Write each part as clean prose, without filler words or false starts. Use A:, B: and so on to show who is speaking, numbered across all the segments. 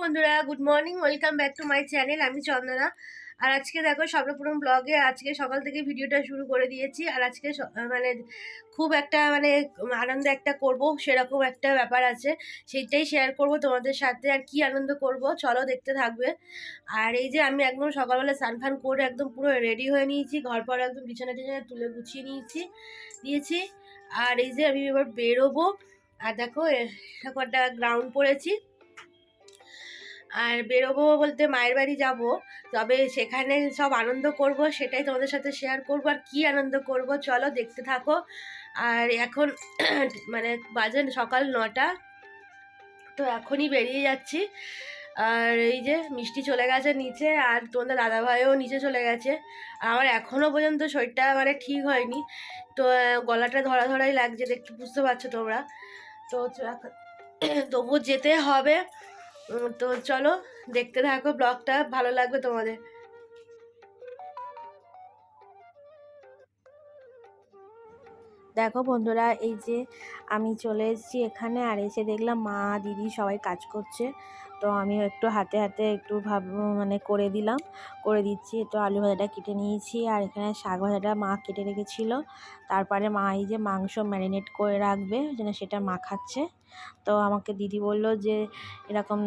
A: বন্ধুরা, good morning, welcome back to my channel. আমি চন্দনা। আর আজকে দেখো স্বপ্নপূরণ ব্লগে আজকে সকাল থেকে ভিডিওটা শুরু করে দিয়েছি। আর আজকে মানে খুব একটা আনন্দ একটা করব, সেরকম একটা ব্যাপার আছে, সেইটাই শেয়ার করব তোমাদের সাথে। আর কি আনন্দ করব চলো দেখতে থাকবে। আর এই যে আমি একদম সকালবেলা স্নান ফান করে একদম পুরো রেডি হয়ে নিয়েছি, ঘর পর একদম বিছানা টিছানা তুলে গুছিয়ে দিয়েছি। আর এই যে আমি এবার বেরোবো। আর দেখো এরকম একটা গ্রাউন্ড পরেছি। আর বেরোবো বলতে মায়ের বাড়ি যাব, তবে সেখানে সব আনন্দ করব, সেটাই তোমাদের সাথে শেয়ার করব। আর কি আনন্দ করব চলো দেখতে থাকো। আর এখন বাজে সকাল 9টা, তো এখনই বেরিয়ে যাচ্ছি। আর এই যে মিষ্টি চলে গেছে নিচে, আর তোমাদের দাদাভাইও নিচে চলে গেছে। আমার এখনও পর্যন্ত শরীরটা ঠিক হয়নি, তো গলাটা ধরাই লাগছে, দেখতে বুঝতে পারছো তোমরা। তো তবু যেতে হবে। তো চলো দেখতে থাকো, ব্লগটা ভালো লাগবে তোমাদের।
B: দেখো বন্ধুরা, এই যে আমি চলে এসেছি এখানে, আর এসে দেখলাম মা দিদি সবাই কাজ করছে। তো আমিও একটু হাতে হাতে একটু করে দিচ্ছি। তো আলু ভাজাটা কেটে নিয়েছি, আর এখানে শাক ভাজাটা মা কেটে রেখেছিল। তারপরে মা এই যে মাংস ম্যারিনেট করে রাখবে যেন সেটা মাখাচ্ছে। তো আমাকে দিদি বলল যে এরকম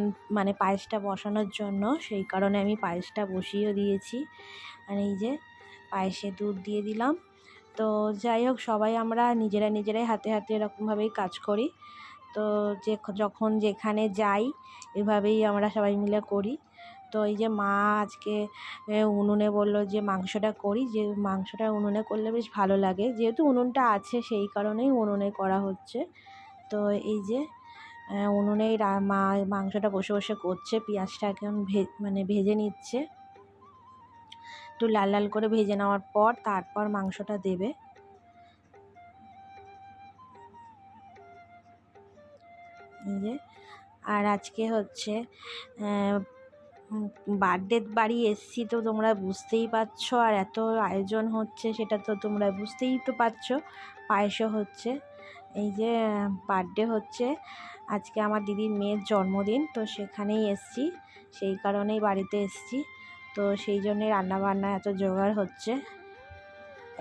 B: পায়েসটা বসানোর জন্য, সেই কারণে আমি পায়েসটা বসিয়ে দিয়েছি। আর এই যে পায়েসে দুধ দিয়ে দিলাম। তো যাই হোক, সবাই আমরা নিজেরাই হাতে হাতে এরকমভাবেই কাজ করি। তো যখন যেখানে যাই এভাবেই আমরা সবাই মিলে করি। তো এই যে মা আজকে উনুনে বলল যে মাংসটা করি, যে মাংসটা উনুনে করলে বেশ ভালো লাগে, যেহেতু উনুনটা আছে সেই কারণেই উনুনে করা হচ্ছে। তো এই যে উনুনেই মা মাংসটা বসে বসে করছে, পেঁয়াজটা এখন ভেজে নিচ্ছে। একটু লাল লাল করে ভেজে নেওয়ার পর তারপর মাংসটা দেবে। এই যে আর আজকে হচ্ছে বার্থডে বাড়ি এসছি, তো তোমরা বুঝতেই পারছো। আর এত আয়োজন হচ্ছে সেটা তো তোমরা বুঝতেই তো পারছো। পায়েসও হচ্ছে। এই যে বার্থডে হচ্ছে আজকে আমার দিদির মেয়ের জন্মদিন, তো সেখানেই এসছি, সেই কারণেই বাড়িতে এসছি। তো সেই জন্যে রান্নাবান্না এত জোগাড় হচ্ছে।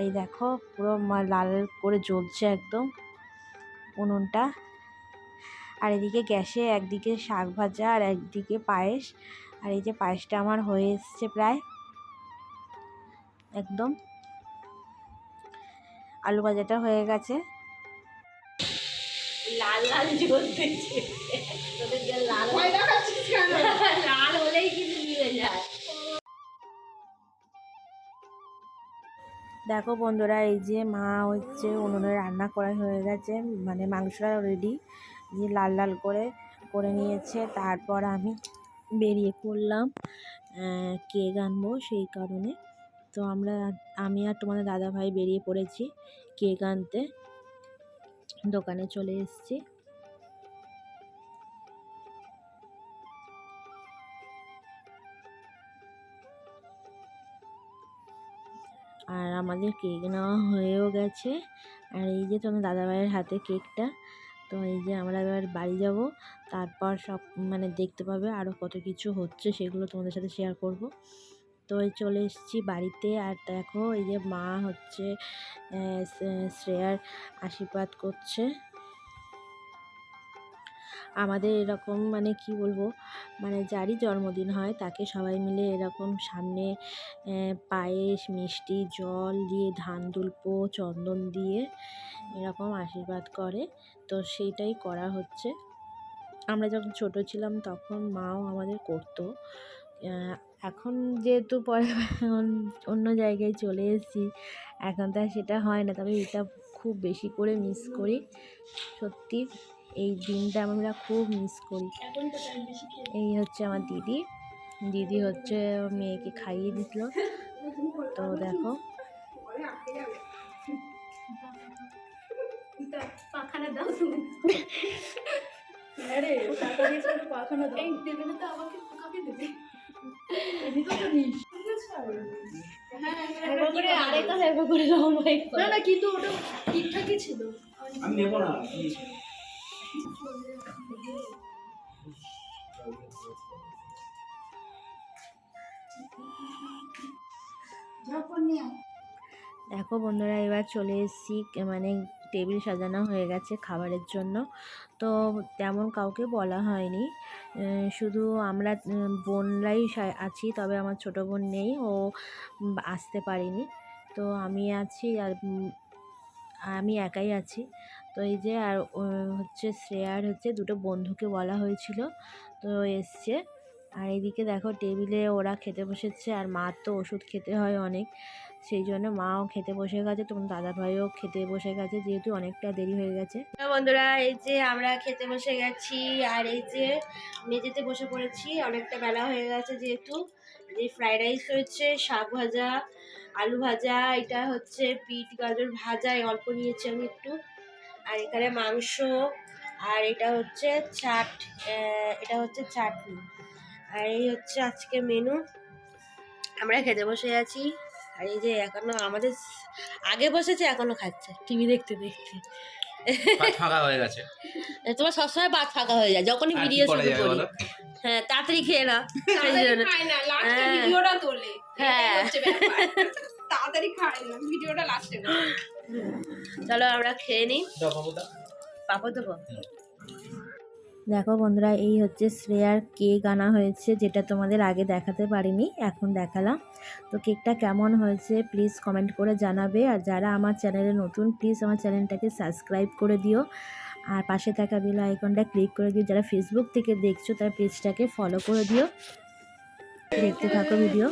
B: এই দেখো পুরো লাল করে জ্বলছে একদম উনুনটা। আর এদিকে গ্যাসে একদিকে শাক ভাজা আর একদিকে পায়েস। আর এই যে পায়েসটা আমার হয়ে এসছে প্রায় একদম। আলু ভাজাটা হয়ে গেছে।
A: লাল লাল জ্বলতেছে, লাল লাল হলেই কিন্তু নিয়ে যায়।
B: দেখো বন্ধুরা, এই যে মা হচ্ছে উনুনে রান্না করা হয়ে গেছে, মাংসটা রেডি, যে লাল লাল করে নিয়েছে। তারপর আমি বেরিয়ে পড়লাম কেক আনবো, সেই কারণে। তো আমি আর তোমাদের দাদাভাই বেরিয়ে পড়েছি কেক আনতে, দোকানে চলে এসেছি। আর আমাদের কেক নেওয়া হয়েও গেছে। আর এই যে তোমার দাদাভাইয়ের হাতে কেকটা। তো এই যে আমরা এবার বাড়ি যাব, তারপর সব দেখতে পাবে আরও কত কিছু হচ্ছে, সেগুলো তোমাদের সাথে শেয়ার করব। তো এই চলে এসেছি বাড়িতে। আর দেখো এই যে মা হচ্ছে শ্রেয়ার আশীর্বাদ করছে। আমাদের এরকম কি বলবো, যারই জন্মদিন হয় তাকে সবাই মিলে এরকম সামনে পায়েস, মিষ্টি, জল দিয়ে, ধান দুল্পো, চন্দন দিয়ে এরকম আশীর্বাদ করে। তো সেইটাই করা হচ্ছে। আমরা যখন ছোট ছিলাম তখন মাও আমাদের করতো। এখন যেহেতু পরে অন্য জায়গায় চলে এসেছি, এখন তো আর সেটা হয় না, তবে এটা খুব বেশি করে মিস করি। সত্যি এই দিনটা আমরা খুব মিস করি। এই হচ্ছে আমার দিদি হচ্ছে মেয়েকে খাইয়ে দিল। তো দেখো
A: পাখানা দাও তুমি। আরে পাখানা দাও, এই দেবে না তো আমাকে, কাকে দেবে? এদিকে তো নিস না, কিন্তু ওটা ঠিকঠাকই ছিল। আমি নেব না।
B: দেখো বন্ধুরা, এবার চলে এসেছি, মানে টেবিল সাজানো হয়ে গেছে খাবারের জন্য। তো তেমন কাউকে বলা হয়নি, শুধু আমরা বোনরাই আছি, তবে আমার ছোটো বোন নেই, ও আসতে পারিনি। তো আমি আছি, আর আমি একাই আছি। তো এই যে, আর হচ্ছে শ্রেয়ার হচ্ছে দুটো বন্ধুকে বলা হয়েছিল, তো এসছে। আর এইদিকে দেখো টেবিলে ওরা খেতে বসেছে, আর মার তো ওষুধ খেতে হয় অনেক, সেই জন্য মাও খেতে বসে গেছে, তোমার দাদা ভাইও খেতে বসে গেছে, যেহেতু অনেকটা দেরি হয়ে গেছে।
A: বন্ধুরা, এই যে আমরা খেতে বসে গেছি, আর এই যে মেঝেতে বসে পড়েছি, অনেকটা বেলা হয়ে গেছে যেহেতু। যে ফ্রাইড রাইস হয়েছে, শাক ভাজা, আলু ভাজা, এটা হচ্ছে বিট গাজর ভাজা, অল্প নিয়েছি আমি একটু, আর এখানে মাংস, আর এটা হচ্ছে এটা হচ্ছে চাটনি, আর এই হচ্ছে আজকে মেনু। আমরা খেতে বসে আছি, আর এই যে এখনো আমাদের আগে বসেছে, এখনো খাচ্ছে টিভি দেখতে দেখতে।
C: ফাঁকা হয়ে গেছে।
A: তোমার সবসময় ভাত ফাঁকা হয়ে যায় যখনই ভিডিও শুরু করি। হ্যাঁ, তাড়াতাড়ি খেয়ে না,
D: ভিডিওটা তোলে।
A: হ্যাঁ,
D: তাড়াতাড়ি খায় না, ভিডিওটা লাস্টে।
A: চলো আমরা খেয়ে নিই। পাপড় দেবো।
B: দেখো বন্ধুরা, এই হচ্ছে শ্রেয়ার কেক আনা হয়েছে, যেটা তোমাদের আগে দেখাতে পারিনি, এখন দেখালাম। তো কেকটা কেমন হয়েছে প্লিজ কমেন্ট করে জানাবে, আর যারা আমার চ্যানেলে নতুন প্লিজ আমার চ্যানেলটাকে সাবস্ক্রাইব করে দিও, আর পাশে থাকা বেল আইকনটা ক্লিক করে দিও। যারা ফেসবুক থেকে দেখছো তারা পেজটাকে ফলো করে দিও। দেখতে থাকো ভিডিও।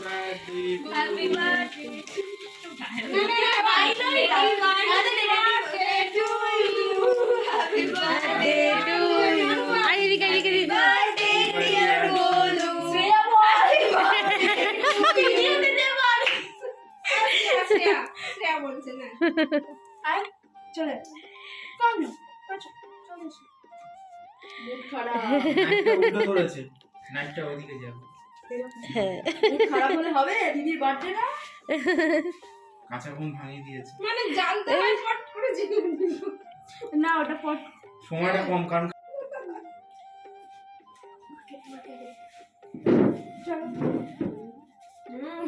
D: খারাপ হলে হবে দিদির বার্থডে না,
C: কাঁচা ঘুম ভাঙিয়ে দিয়েছে,
D: মানে জানতে হয় পট করে না, ওটা পট
C: সময়টা কম, কারণ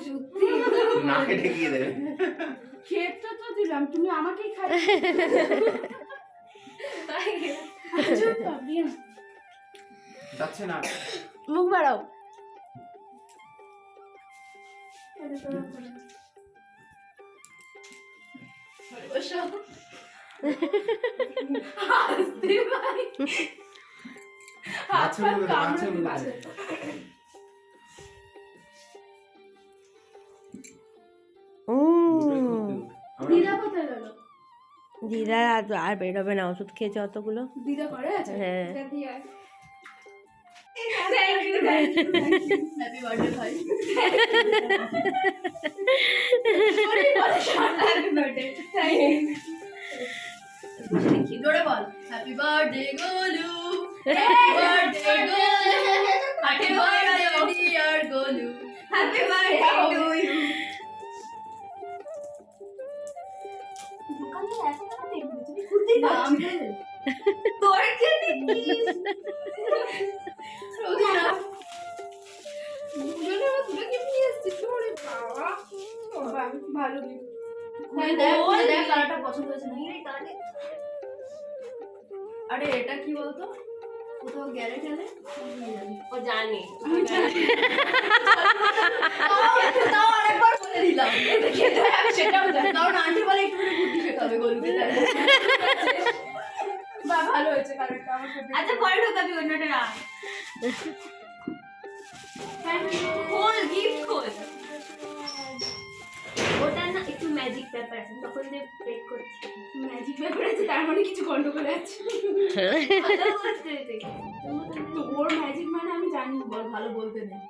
D: সত্যি
C: নাকে ঠেকিয়ে দেবে।
D: কেকটা তো দিলাম, তুমি আমাকেই খাই।
C: যাচ্ছে না,
A: মুখ বাড়াও।
D: দিদা কোথায় গেল?
A: দিদা আর বেরোবে না, ওষুধ খেয়েছে অতগুলো।
D: দিদা করে আছে?
A: হ্যাঁ।
D: হ্যাপি বার্থডে ভাই। জোরে বল, happy birthday Golu, happy birthday Golu, happy birthday dear Golu, happy birthday to you. তোর কে দিছিস? রোদিনা দুজনে আমরা দুটো কি নিয়ে এসেছিস? ওরে বাবা, ভালো গিফট। দেখ কালারটা পছন্দ হয়েছে নাকি? এই কালারটা, আরে এটা কি বলতো, কোথাও গেলে গেলে
A: ও জানে,
D: তাও আরেকবার বলে দিলাম এটা খেতে হবে, সেটাও জানি, কারণ আন্টি বলে একটু করে বুদ্ধি খেতে হবে গলুতে। বা ভালো হয়েছে কালারটা আমার ফেভারিট। আচ্ছা পরে ঢোকাবি অন্যটা না, খোল গিফট খোল। ওটা না একটু ম্যাজিক পেপার আছে, তখন যে ব্রেক করছি। ম্যাজিক পেপার আছে তার মানে কিছু গন্ডগোল আছে। তোর ম্যাজিক মানে আমি জানি, বল ভালো বলতে নেই।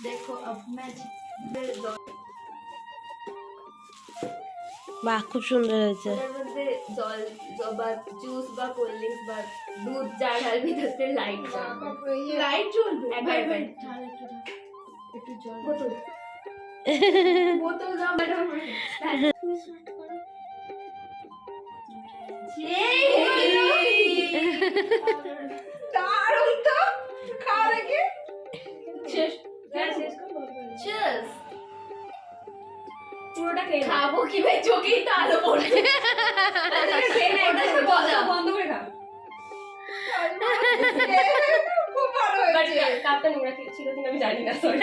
D: দেখো আব ম্যাজিক
A: বাহ, খুব সুন্দর হয়েছে।
D: এর মধ্যে জল বা জুস বা কোল্ড ড্রিঙ্কস বা দুধ যা ঢালবি তাতে লাইট জ্বলবে। লাইট জ্বলবে একবার একটু জল বোতল বোতল দাও ম্যাডাম। এই চিয়ার্স। পুরোটা খেয়ে খাবো কি ভাই, চোখেই তো আলো পড়ছে। বন্ধ করে খা। খুব ভালো হয়েছে। কাপটা নোংরা ছিল কিনা আমি জানি না, সরি।